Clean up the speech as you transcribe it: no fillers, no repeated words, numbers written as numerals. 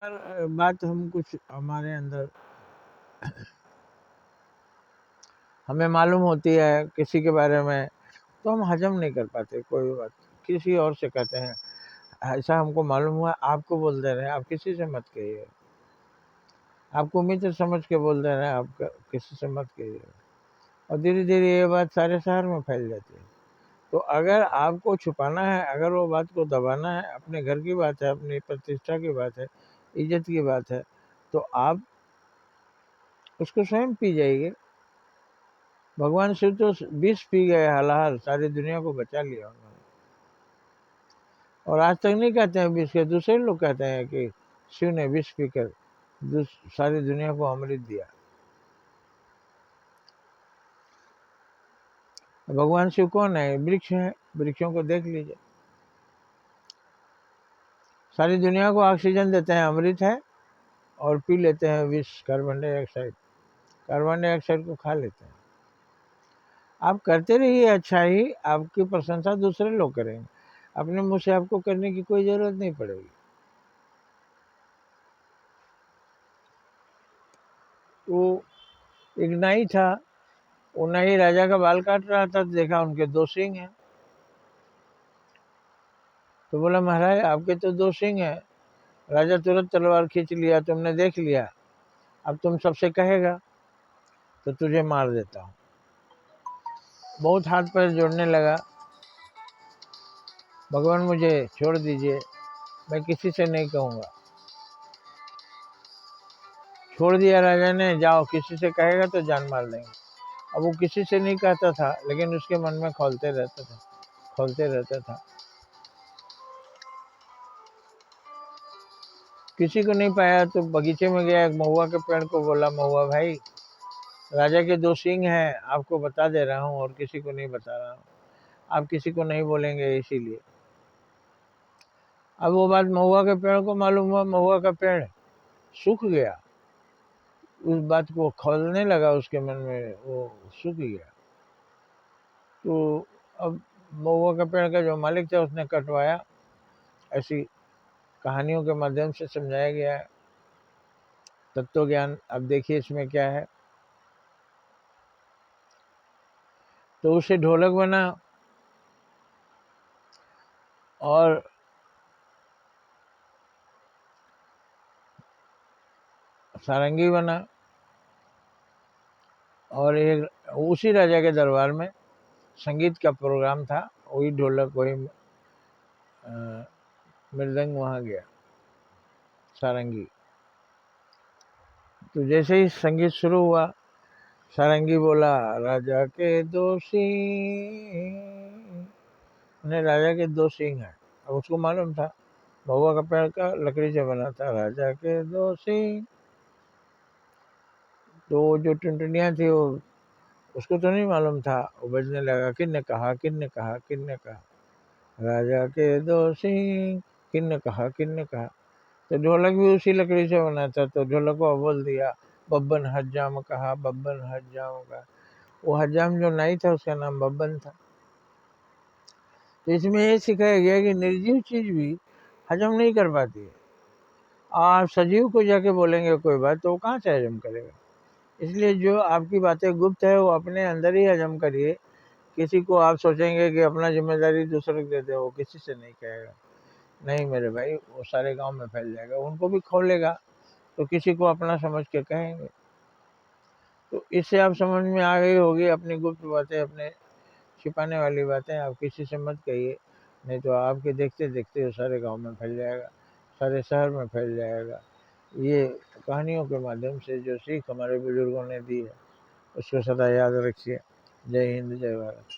बात हम कुछ हमारे अंदर हमें मालूम होती है किसी के बारे में, तो हम हजम नहीं कर पाते कोई बात। किसी और से कहते हैं ऐसा हमको मालूम हुआ, आपको बोल दे रहे हैं, आप किसी से मत कहिए। आपको मित्र समझ के बोल दे रहे हैं, आप किसी से मत कहिए। और धीरे धीरे ये बात सारे शहर में फैल जाती है। तो अगर आपको छुपाना है, अगर वो बात को दबाना है, अपने घर की बात है, अपनी प्रतिष्ठा की बात है, इज्जत की बात है, तो आप उसको स्वयं पी जाइए। भगवान शिव तो विष पी गए हालाहाल, सारी दुनिया को बचा लिया उन्होंने। और आज तक नहीं कहते हैं विष के, दूसरे लोग कहते हैं कि शिव ने विष पीकर सारी दुनिया को अमृत दिया। भगवान शिव कौन है? वृक्ष है, वृक्षों को देख लीजिए। सारी दुनिया को ऑक्सीजन देते हैं, अमृत है, और पी लेते हैं विष, कार्बन डाइऑक्साइड। कार्बन डाइऑक्साइड को खा लेते हैं। आप करते रहिए अच्छा ही, आपकी प्रशंसा दूसरे लोग करेंगे, अपने मुंह से आपको करने की कोई जरूरत नहीं पड़ेगी। वो एक नाई था, वो नाई राजा का बाल काट रहा था, तो देखा उनके 2 सींग हैं। तो बोला महाराज आपके तो 2 सींग हैं। राजा तुरंत तलवार खींच लिया, तुमने देख लिया, अब तुम सबसे कहेगा तो तुझे मार देता हूँ। बहुत हाथ पैर जोड़ने लगा, भगवान मुझे छोड़ दीजिए, मैं किसी से नहीं कहूँगा। छोड़ दिया राजा ने, जाओ किसी से कहेगा तो जान मार देंगे। अब वो किसी से नहीं कहता था, लेकिन उसके मन में खोलते रहता था। किसी को नहीं पाया तो बगीचे में गया, एक महुआ के पेड़ को बोला, महुआ भाई राजा के 2 सींग हैं, आपको बता दे रहा हूँ और किसी को नहीं बता रहा हूँ, आप किसी को नहीं बोलेंगे इसीलिए। अब वो बात महुआ के पेड़ को मालूम हुआ, महुआ का पेड़ सूख गया। उस बात को खोलने लगा उसके मन में, वो सूख गया। तो अब महुआ का पेड़ का जो मालिक था उसने कटवाया। ऐसी कहानियों के माध्यम से समझाया गया है तत्व ज्ञान। अब देखिए इसमें क्या है। तो उसे ढोलक बना और सारंगी बना, और एक उसी राजा के दरबार में संगीत का प्रोग्राम था, वही ढोलक वही मृदंग वहाँ गया, सारंगी। तो जैसे ही संगीत शुरू हुआ, सारंगी बोला राजा के 2 सींग, उन्हें राजा के 2 सींग हैं। अब उसको मालूम था महुआ का पेड़ का लकड़ी से बना था, राजा के 2 सींग। तो जो टुनटुनियाँ थी वो उसको तो नहीं मालूम था, वो बजने लगा, किन्ने कहा किन्ने कहा किन्ने कहा, राजा के 2 सींग, किन्ने कहा। तो ढोलक भी उसी लकड़ी से बना था, तो ढोलक को बोल दिया बब्बन हज्जाम कहा, बब्बन हज्जाम कहा। वो हज्जाम जो नाई था उसका नाम बब्बन था। तो इसमें ये सिखाया गया कि निर्जीव चीज भी हजम नहीं कर पाती है। आप सजीव को जाके बोलेंगे कोई बात तो वो कहाँ से हजम करेगा। इसलिए जो आपकी बातें गुप्त है वो अपने अंदर ही हजम करिए। किसी को आप सोचेंगे कि अपना जिम्मेदारी दूसरे को दे दे, वो किसी से नहीं कहेगा। नहीं मेरे भाई, वो सारे गांव में फैल जाएगा, उनको भी खोलेगा, तो किसी को अपना समझ के कहेंगे। तो इससे आप समझ में आ गई होगी अपनी गुप्त बातें, अपने छिपाने वाली बातें आप किसी से मत कहिए, नहीं तो आपके देखते देखते वो सारे गांव में फैल जाएगा, सारे शहर में फैल जाएगा। ये कहानियों के माध्यम से जो सीख हमारे बुजुर्गों ने दी है उसको सदा याद रखिए। जय हिंद, जय भारत।